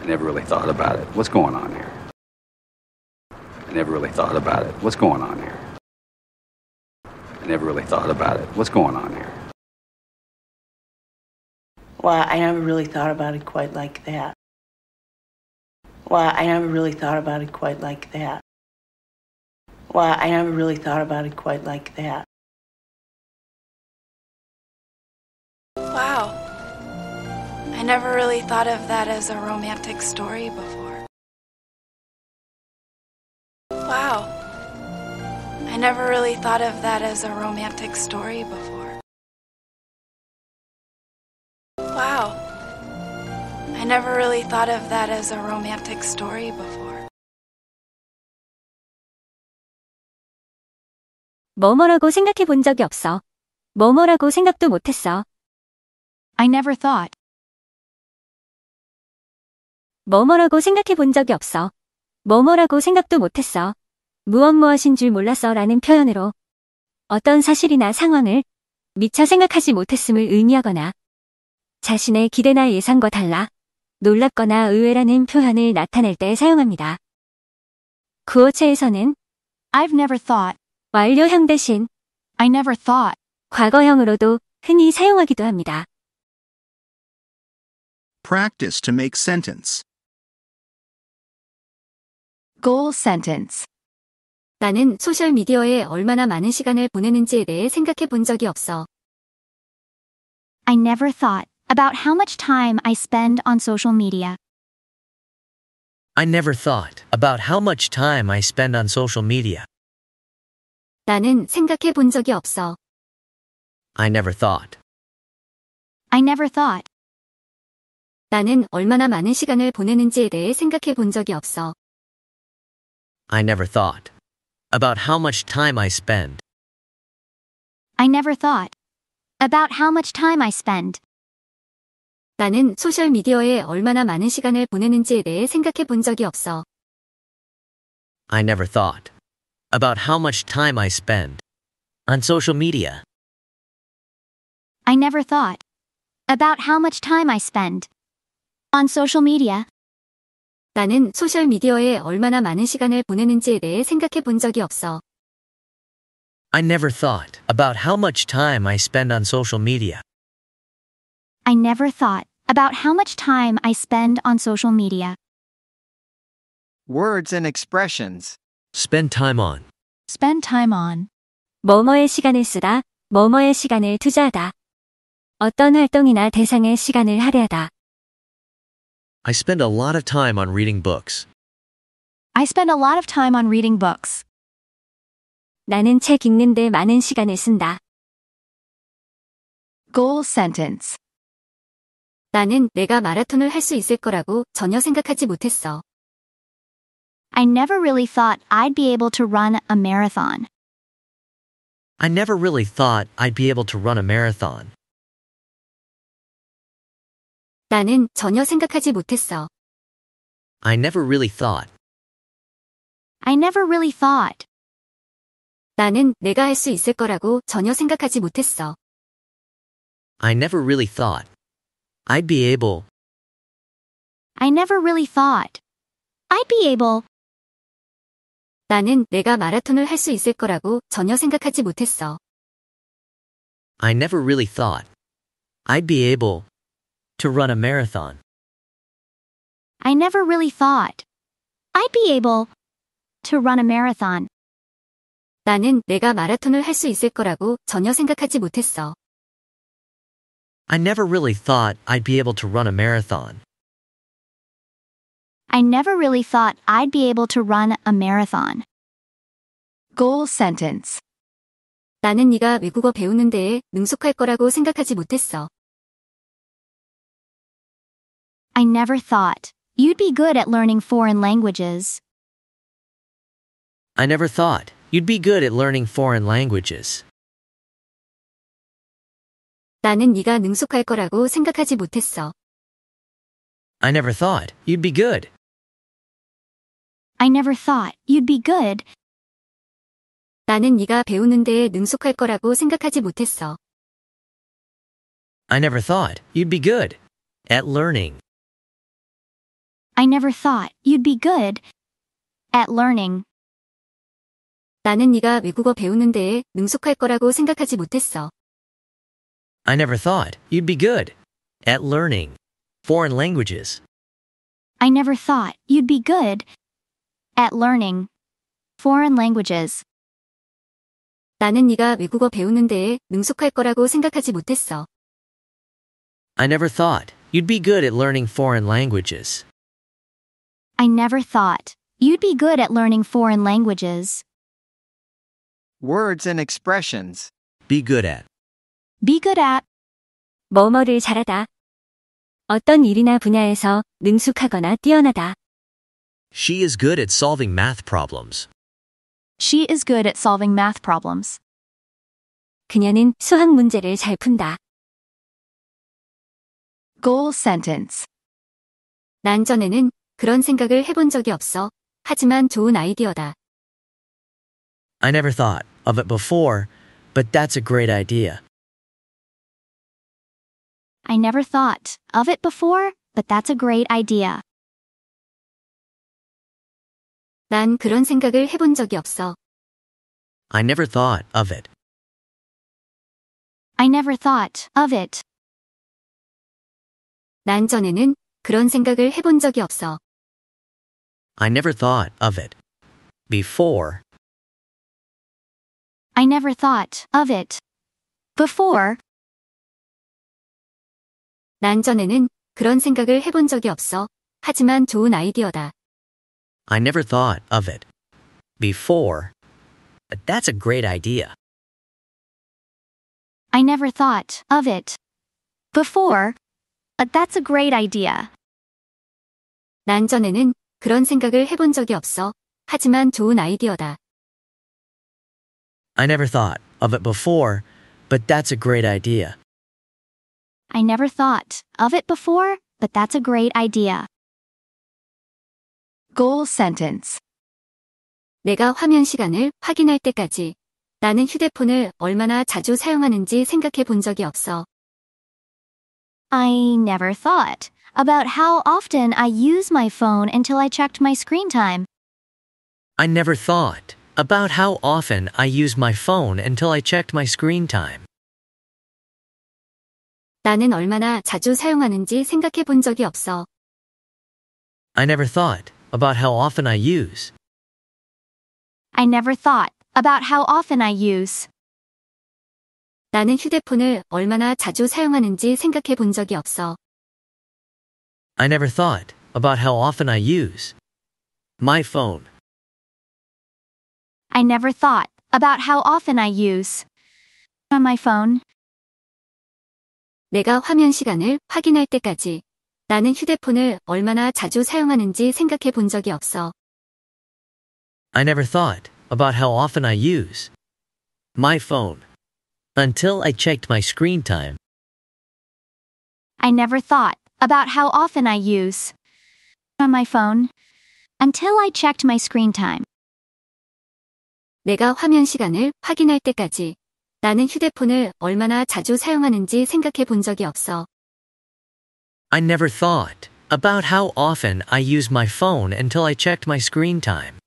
I never really thought about it. What's going on here? I never really thought about it. What's going on here? I never really thought about it. What's going on here? Well, I never really thought about it quite like that. Well, I never really thought about it quite like that. Well, I never really thought about it quite like that. Wow. I never really thought of that as a romantic story before. Wow. I never really thought of that as a romantic story before. Wow. I never really thought of that as a romantic story before. 뭐뭐라고 생각해 본 적이 없어. 뭐뭐라고 생각도 못했어. I never thought. 뭐뭐라고 생각해 본 적이 없어. 뭐뭐라고 생각도 못했어. 무엇인 줄 몰랐어 라는 표현으로 어떤 사실이나 상황을 미처 생각하지 못했음을 의미하거나 자신의 기대나 예상과 달라 놀랍거나 의외라는 표현을 나타낼 때 사용합니다. 구어체에서는 I've never thought. 완료형 대신 I never thought. 과거형으로도 흔히 사용하기도 합니다. Practice to make sentence. Goal sentence. 나는 소셜미디어에 얼마나 많은 시간을 보내는지에 대해 생각해 본 적이 없어. I never thought about how much time I spend on social media. I never thought about how much time I spend on social media. 나는 생각해 본 적이 없어. I never thought. I never thought. 나는 얼마나 많은 시간을 보내는지에 대해 생각해 본 적이 없어. I never thought about how much time I spend. I never thought about how much time I spend. 나는 소셜미디어에 얼마나 많은 시간을 보내는지에 대해 생각해 본 적이 없어. I never thought about how much time I spend on social media. I never thought about how much time I spend on social media. 나는 소셜미디어에 얼마나 많은 시간을 보내는지에 대해 생각해 본 적이 없어. I never thought about how much time I spend on social media. I never thought about how much time I spend on social media. Words and expressions. Spend time on. Spend time on. 뭐뭐의 시간을 쓰다, 뭐뭐의 시간을 투자하다. 어떤 활동이나 대상의 시간을 할애하다. I spend a lot of time on reading books. I spend a lot of time on reading books. 나는 책 읽는데 많은 시간을 쓴다. Goal sentence. 나는 내가 마라톤을 할 수 있을 거라고 전혀 생각하지 못했어. I never really thought I'd be able to run a marathon. I never really thought I'd be able to run a marathon. 나는 전혀 생각하지 못했어. I never really thought. I never really thought. 나는 내가 할 수 있을 거라고 전혀 생각하지 못했어. I never really thought I'd be able. I never really thought I'd be able. 나는 내가 마라톤을 할 수 있을 거라고 전혀 생각하지 못했어. I never really thought I'd be able to run a marathon. I never really thought I'd be able to run a marathon. 나는 내가 마라톤을 할 수 있을 거라고 전혀 생각하지 못했어. I never really thought I'd be able to run a marathon. I never really thought I'd be able to run a marathon. Goal sentence. 나는 네가 외국어 배우는 데에 능숙할 거라고 생각하지 못했어. I never thought you'd be good at learning foreign languages. I never thought you'd be good at learning foreign languages. 나는 네가 능숙할 거라고 생각하지 못했어. I never thought you'd be good. I never thought you'd be good. 나는 네가 배우는 데에 능숙할 거라고 생각하지 못했어. I never thought you'd be good at learning. I never thought you'd be good at learning. 나는 네가 외국어 배우는 데에 능숙할 거라고 생각하지 못했어. I never thought you'd be good at learning foreign languages. I never thought you'd be good at learning foreign languages. 나는 네가 외국어 배우는 데에 능숙할 거라고 생각하지 못했어. I never thought you'd be good at learning foreign languages. I never thought you'd be good at learning foreign languages. Words and expressions. Be good at. Be good at. 뭐뭐를 잘하다. 어떤 일이나 분야에서 능숙하거나 뛰어나다. She is good at solving math problems. She is good at solving math problems. 그녀는 수학 문제를 잘 푼다. Goal sentence. 난 전에는 그런 생각을 해본 적이 없어. 하지만 좋은 아이디어다. I never thought of it before, but that's a great idea. I never thought of it before, but that's a great idea. 난 그런 생각을 해본 적이 없어. I never thought of it. I never thought of it. 난 전에는 그런 생각을 해본 적이 없어. I never thought of it. Before. I never thought of it before. 난 전에는 그런 생각을 해본 적이 없어. 하지만 좋은 아이디어다. I never thought of it. Before. But that's a great idea. I never thought of it before, but that's a great idea. 난 전에는 그런 생각을 해본 적이 없어. 하지만 좋은 아이디어다. I never thought of it before, but that's a great idea. I never thought of it before, but that's a great idea. Goal sentence. 내가 화면 시간을 확인할 때까지 나는 휴대폰을 얼마나 자주 사용하는지 생각해 본 적이 없어. I never thought about how often I use my phone until I checked my screen time. I never thought about how often I use my phone until I checked my screen time. 나는 얼마나 자주 사용하는지 생각해 본 적이 없어. I never thought about how often I use. I never thought about how often I use. 나는 휴대폰을 얼마나 자주 사용하는지 생각해 본 적이 없어. I never thought about how often I use my phone. I never thought about how often I use on my phone. 내가 화면 시간을 확인할 때까지 나는 휴대폰을 얼마나 자주 사용하는지 생각해 본 적이 없어. I never thought about how often I use my phone until I checked my screen time. I never thought about how often I use on my phone until I checked my screen time. 내가 화면 시간을 확인할 때까지 나는 휴대폰을 얼마나 자주 사용하는지 생각해 본 적이 없어. I never thought about how often I use my phone until I checked my screen time.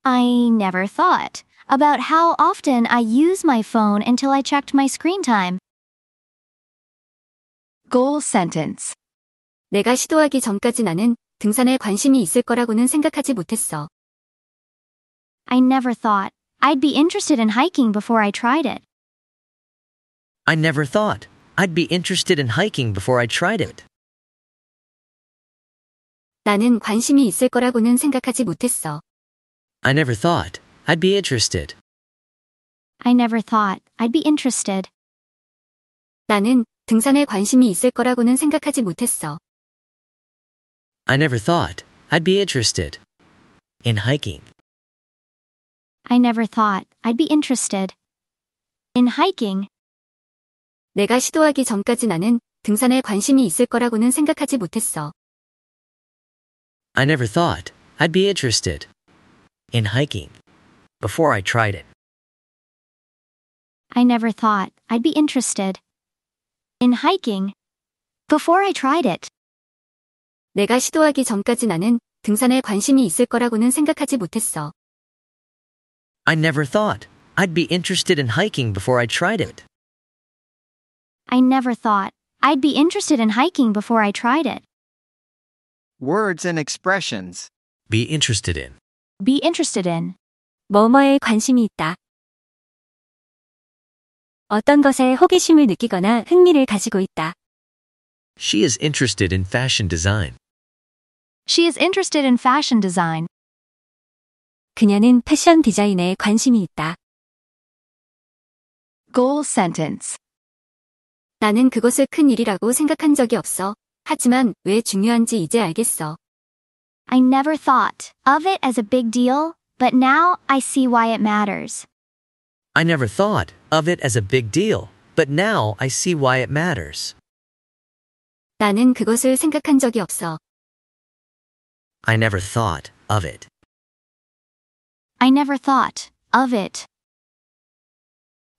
I never thought about how often I use my phone until I checked my screen time. Goal sentence. 내가 시도하기 전까지 나는 등산에 관심이 있을 거라고는 생각하지 못했어. I never thought I'd be interested in hiking before I tried it. I never thought I'd be interested in hiking before I tried it. 나는 관심이 있을 거라고는 생각하지 못했어. I never thought I'd be interested. I never thought I'd be interested. 나는 등산에 관심이 있을 거라고는 생각하지 못했어. I never thought I'd be interested in hiking. I never thought I'd be interested in hiking. 내가 시도하기 전까지 나는 등산에 관심이 있을 거라고는 생각하지 못했어. I never thought I'd be interested in hiking before I tried it. I never thought I'd be interested in hiking before I tried it. 내가 시도하기 전까지 나는 등산에 관심이 있을 거라고는 생각하지 못했어. I never thought I'd be interested in hiking before I tried it. I never thought I'd be interested in hiking before I tried it. Words and expressions. Be interested in. Be interested in. 뭐뭐에 관심이 있다. 어떤 것에 호기심을 느끼거나 흥미를 가지고 있다. She is interested in fashion design. She is interested in fashion design. 그녀는 패션 디자인에 관심이 있다. Goal sentence. 나는 그것을 큰 일이라고 생각한 적이 없어. 하지만 왜 중요한지 이제 알겠어. I never thought of it as a big deal, but now I see why it matters. I never thought of it as a big deal, but now I see why it matters. 나는 그것을 생각한 적이 없어. I never thought of it. I never thought of it.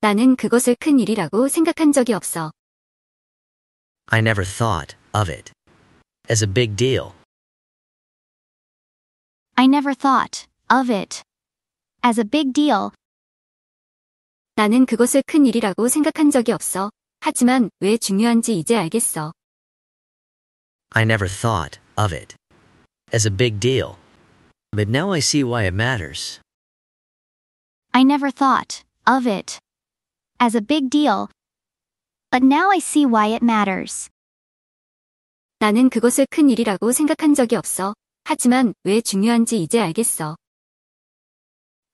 나는 그것을 큰 일이라고 생각한 적이 없어. I never thought of it as a big deal. I never thought of it as a big deal. 나는 그것을 큰 일이라고 생각한 적이 없어. 하지만 왜 중요한지 이제 알겠어. I never thought of it as a big deal, but now I see why it matters. I never thought of it as a big deal, but now I see why it matters. 나는 그것을 큰 일이라고 생각한 적이 없어. 하지만 왜 중요한지 이제 알겠어.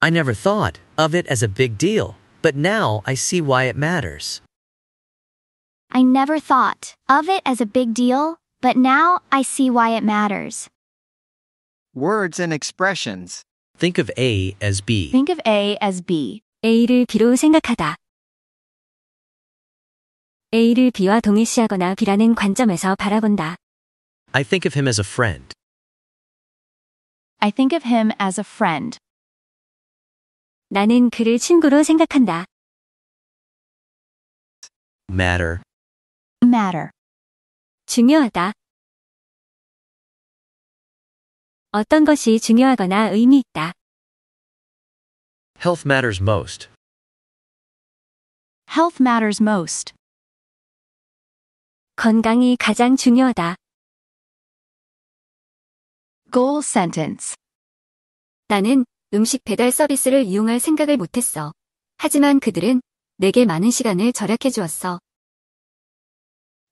I never thought of it as a big deal, but now I see why it matters. I never thought of it as a big deal, but now I see why it matters. Words and expressions. Think of A as B. Think of A as B. A를 B로 생각하다. A를 B와 동일시하거나 B라는 관점에서 바라본다. I think of him as a friend. I think of him as a friend. 나는 그를 친구로 생각한다. Matter. Matter. 중요하다. 어떤 것이 중요하거나 의미 있다. Health matters most. Health matters most. 건강이 가장 중요하다. Goal sentence. 나는 음식 배달 서비스를 이용할 생각을 못했어. 하지만 그들은 내게 많은 시간을 절약해 주었어.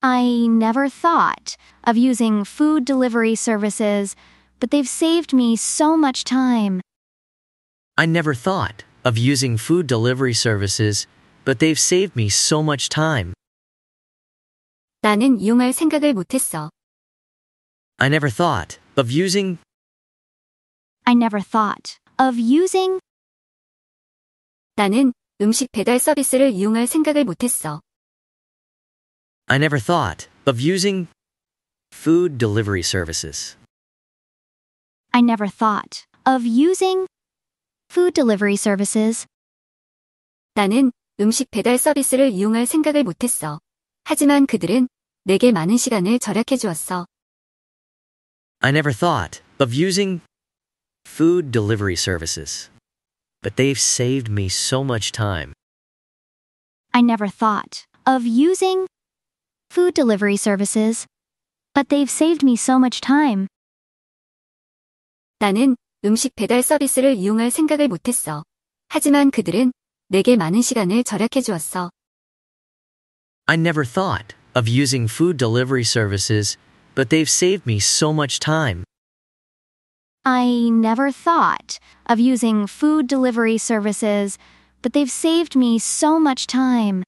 I never thought of using food delivery services, but they've saved me so much time. I never thought of using food delivery services, but they've saved me so much time. 나는 이용할 생각을 못했어. I never thought of using. I never thought of using. 나는 음식 배달 서비스를 이용할 생각을 못했어. I never thought of using food delivery services. I never thought of using food delivery services. 나는 음식 배달 서비스를 이용할 생각을 못했어. 하지만 그들은 내게 많은 시간을 절약해 주었어. I never thought of using food delivery services, but they've saved me so much time. I never thought of using food delivery services, but they've saved me so much time. 나는 음식 배달 서비스를 이용할 생각을 못했어. 하지만 그들은 내게 많은 시간을 절약해 주었어. I never thought of using food delivery services, but they've saved me so much time. I never thought of using food delivery services, but they've saved me so much time.